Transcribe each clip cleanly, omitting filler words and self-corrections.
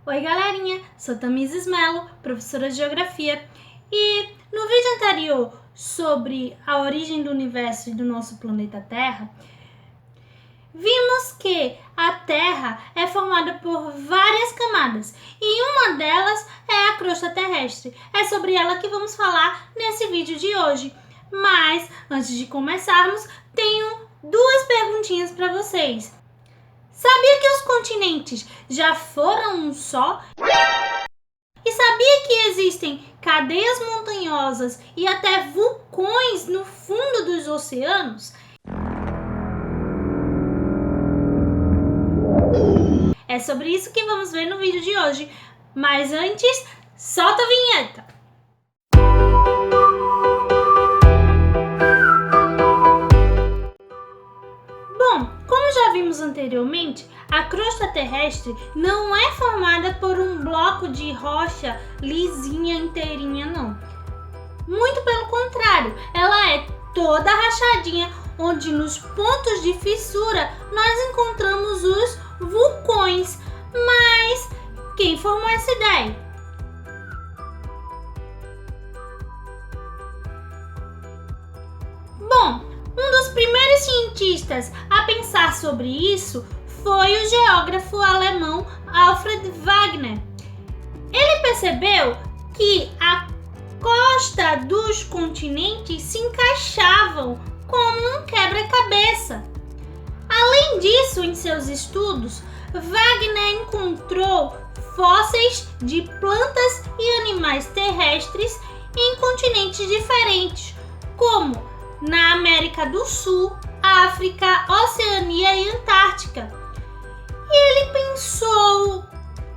Oi galerinha, sou Tamizes Melo, professora de Geografia, e no vídeo anterior sobre a origem do universo e do nosso planeta Terra, vimos que a Terra é formada por várias camadas e uma delas é a crosta terrestre. É sobre ela que vamos falar nesse vídeo de hoje. Mas antes de começarmos, tenho duas perguntinhas para vocês. Sabia que os continentes já foram um só? E sabia que existem cadeias montanhosas e até vulcões no fundo dos oceanos? É sobre isso que vamos ver no vídeo de hoje. Mas antes, solta a vinheta! Já vimos anteriormente, a crosta terrestre não é formada por um bloco de rocha lisinha inteirinha, não. Muito pelo contrário, ela é toda rachadinha, onde nos pontos de fissura nós encontramos os vulcões. Mas quem formou essa ideia? Bom, um dos primeiros cientistas a pensar sobre isso foi o geógrafo alemão Alfred Wegener. Ele percebeu que a costa dos continentes se encaixavam como um quebra-cabeça. Além disso, em seus estudos, Wegener encontrou fósseis de plantas e animais terrestres em continentes diferentes, como na América do Sul, África, Oceania e Antártica. E ele pensou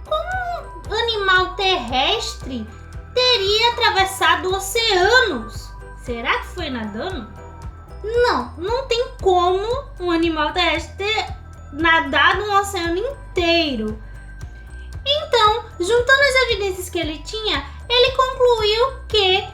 como um animal terrestre teria atravessado oceanos. Será que foi nadando? Não tem como um animal terrestre ter nadado um oceano inteiro. Então, juntando as evidências que ele tinha, ele concluiu que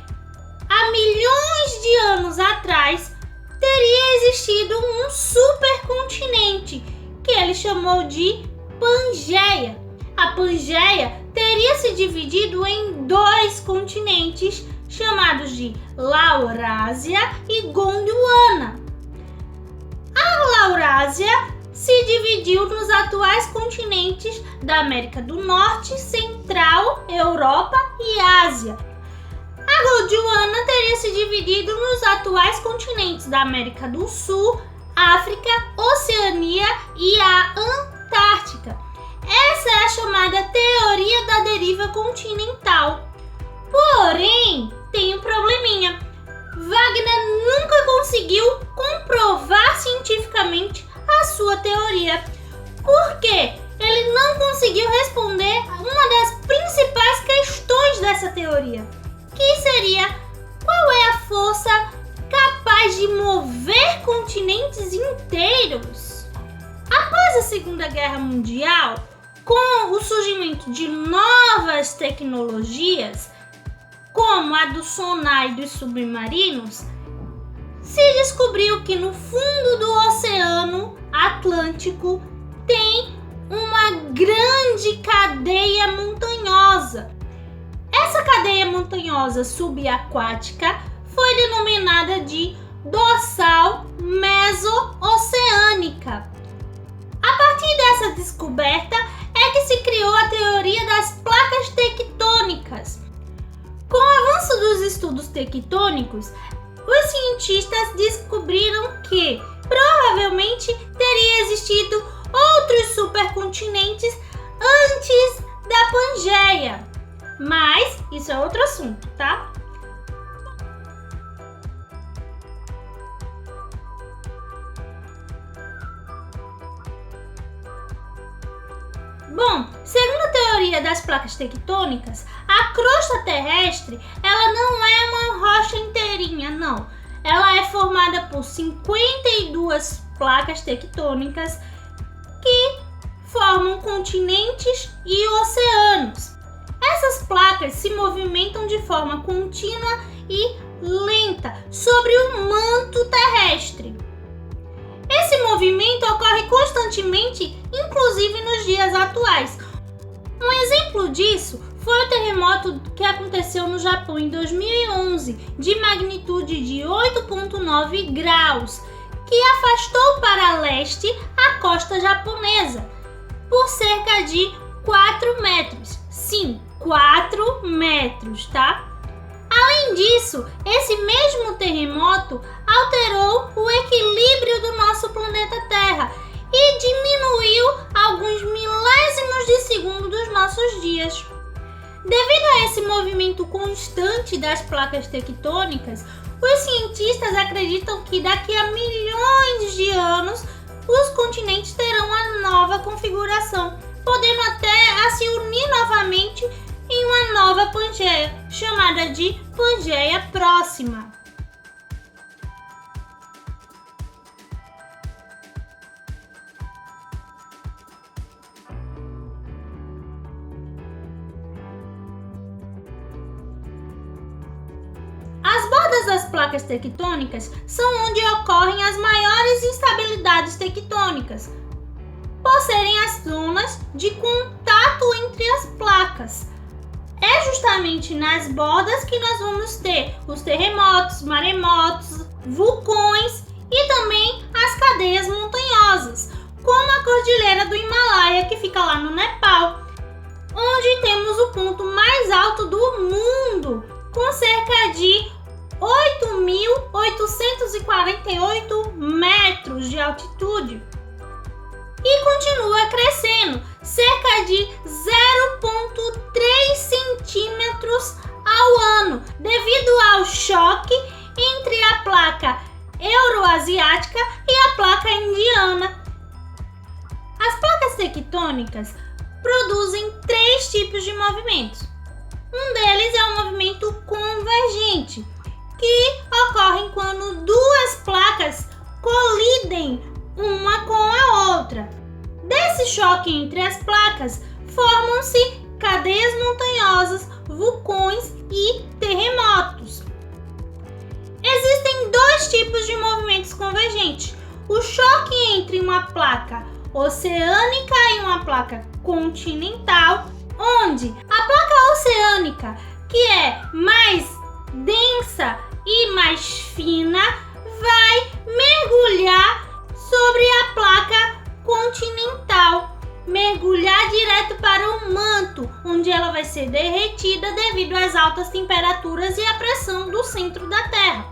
há milhões de anos atrás, teria existido um supercontinente, que ele chamou de Pangeia. A Pangeia teria se dividido em dois continentes, chamados de Laurásia e Gondwana. A Laurásia se dividiu nos atuais continentes da América do Norte, Central, Europa e Ásia. A Gondwana teria se dividido nos atuais continentes da América do Sul, África, Oceania e a Antártica. Essa é a chamada teoria da deriva continental. Porém, tem um probleminha. Wegener nunca conseguiu comprovar cientificamente a sua teoria. Por quê? Ele não conseguiu responder uma das principais questões dessa teoria, que seria: qual é a força capaz de mover continentes inteiros? Após a Segunda Guerra Mundial, com o surgimento de novas tecnologias, como a do sonar e dos submarinos, se descobriu que no fundo do Oceano Atlântico tem uma grande cadeia montanhosa. Essa cadeia montanhosa subaquática foi denominada de dorsal meso-oceânica. A partir dessa descoberta é que se criou a teoria das placas tectônicas. Com o avanço dos estudos tectônicos, os cientistas descobriram que provavelmente teria existido outros supercontinentes antes da Pangeia. Mas isso é outro assunto, tá? Bom, segundo a teoria das placas tectônicas, a crosta terrestre, ela não é uma rocha inteirinha, não. Ela é formada por 52 placas tectônicas que formam continentes e oceanos. Essas placas se movimentam de forma contínua e lenta sobre o manto terrestre. Esse movimento ocorre constantemente, inclusive nos dias atuais. Um exemplo exemplo disso foi o terremoto que aconteceu no Japão em 2011, de magnitude de 8,9 graus, que afastou para leste a costa japonesa por cerca de 4 metros. Sim, 4 metros, tá? Além disso, esse mesmo terremoto alterou o equilíbrio do nosso planeta Terra e diminuiu alguns milésimos de segundo dos nossos dias. Devido a esse movimento constante das placas tectônicas, os cientistas acreditam que daqui a milhões de anos os continentes terão uma nova configuração, podendo até se unir novamente em uma nova Pangeia, chamada de Pangeia Próxima. As bordas das placas tectônicas são onde ocorrem as maiores instabilidades tectônicas, por serem as zonas de contato entre as placas. É justamente nas bordas que nós vamos ter os terremotos, maremotos, vulcões e também as cadeias montanhosas, como a Cordilheira do Himalaia, que fica lá no Nepal, onde temos o ponto mais alto do mundo, com cerca de 8.848 metros de altitude. E continua crescendo, cerca de 0,3 centímetros ao ano, devido ao choque entre a placa euroasiática e a placa indiana. As placas tectônicas produzem 3 tipos de movimentos. Um deles é o movimento convergente, que ocorre quando duas placas colidem uma com a outra. Desse choque entre as placas, formam-se cadeias montanhosas, vulcões e terremotos. Existem 2 tipos de movimentos convergentes: o choque entre uma placa oceânica e uma placa continental, onde a placa oceânica, que é mais densa e mais fina, vai mergulhar sobre a placa continental, mergulhar direto para o manto, onde ela vai ser derretida devido às altas temperaturas e à pressão do centro da Terra.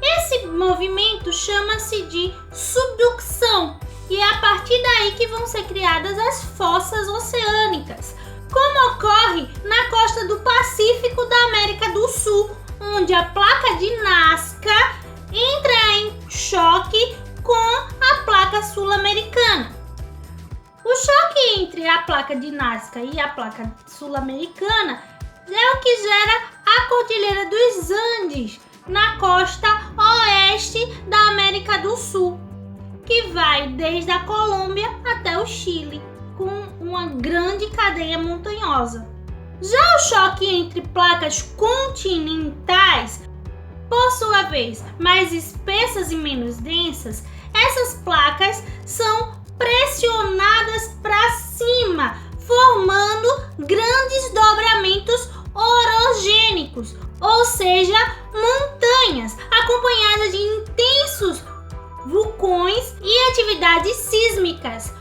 Esse movimento chama-se de subducção e é a partir daí que vão ser criadas as fossas oceânicas, como ocorre na costa do Pacífico da América do Sul, onde a placa de Nazca entra em choque com a placa sul-americana. O choque entre a placa de Nazca e a placa sul-americana é o que gera a Cordilheira dos Andes, na costa oeste da América do Sul, que vai desde a Colômbia até o Chile, com uma grande cadeia montanhosa. Já o choque entre placas continentais, por sua vez, mais espessas e menos densas, essas placas são pressionadas para cima, formando grandes dobramentos orogênicos, ou seja, montanhas, acompanhadas de intensos vulcões e atividades sísmicas,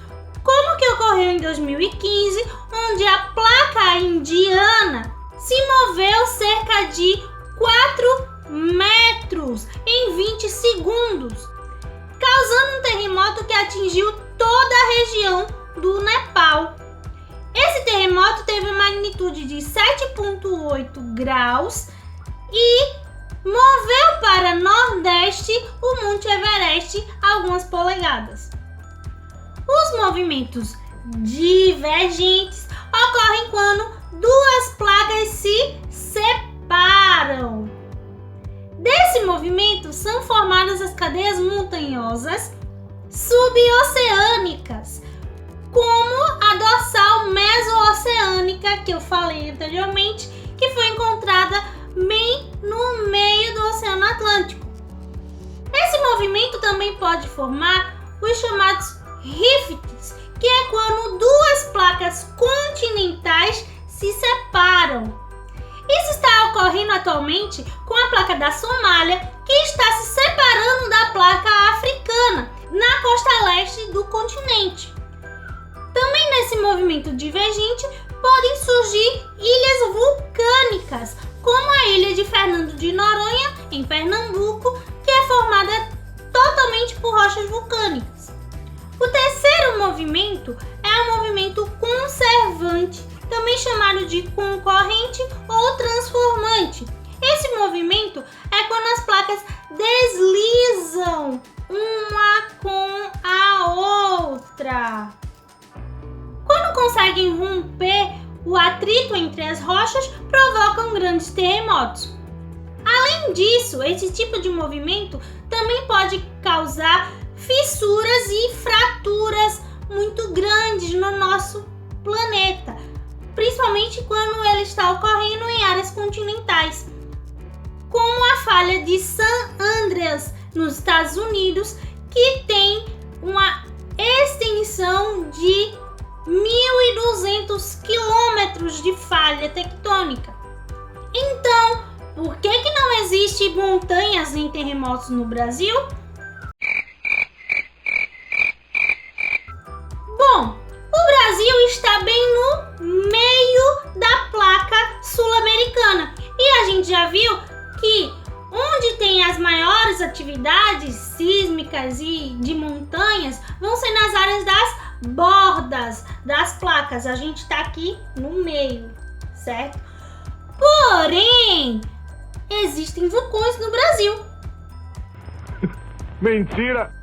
como que ocorreu em 2015, onde a placa indiana se moveu cerca de 4 metros em 20 segundos, causando um terremoto que atingiu toda a região do Nepal. Esse terremoto teve uma magnitude de 7,8 graus e moveu para nordeste o Monte Everest algumas polegadas. Os movimentos divergentes ocorrem quando duas placas se separam. Desse movimento são formadas as cadeias montanhosas suboceânicas, como a dorsal mesooceânica que eu falei anteriormente, que foi encontrada bem no meio do Oceano Atlântico. Esse movimento também pode formar os chamados rifts, que é quando duas placas continentais se separam. Isso está ocorrendo atualmente com a placa da Somália, que está se separando da placa africana na costa leste do continente. Também nesse movimento divergente podem surgir ilhas vulcânicas, como a ilha de Fernando de Noronha, em Pernambuco, que é formada totalmente por rochas vulcânicas. O terceiro movimento é o movimento conservante, também chamado de concorrente ou transformante. Esse movimento é quando as placas deslizam uma com a outra. Quando conseguem romper o atrito entre as rochas, provocam grandes terremotos. Além disso, esse tipo de movimento também pode causar fissuras e fraturas muito grandes no nosso planeta, principalmente quando ele está ocorrendo em áreas continentais, como a falha de San Andreas, nos Estados Unidos, que tem uma extensão de 1.200 quilômetros de falha tectônica. Então, por que não existe montanhas em terremotos no Brasil? Bom, o Brasil está bem no meio da placa sul-americana e a gente já viu que onde tem as maiores atividades sísmicas e de montanhas vão ser nas áreas das bordas das placas. A gente está aqui no meio, certo? Porém, existem vulcões no Brasil. Mentira!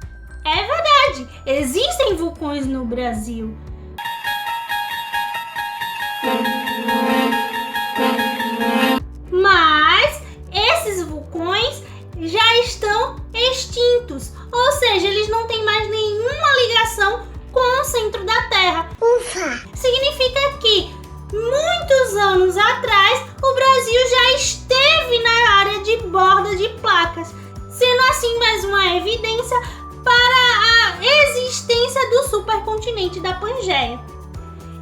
É verdade, existem vulcões no Brasil. Mas esses vulcões já estão extintos, ou seja, eles não têm mais nenhuma ligação com o centro da Terra. Ufa! Significa que muitos anos atrás o Brasil já esteve na área de borda de placas, sendo assim mais uma evidência para a existência do supercontinente da Pangeia.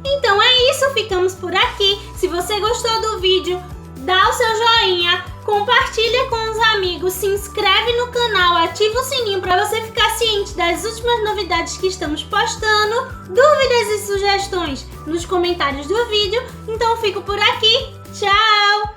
Então é isso, ficamos por aqui. Se você gostou do vídeo, dá o seu joinha, compartilha com os amigos, se inscreve no canal, ativa o sininho para você ficar ciente das últimas novidades que estamos postando. Dúvidas e sugestões nos comentários do vídeo. Então fico por aqui. Tchau!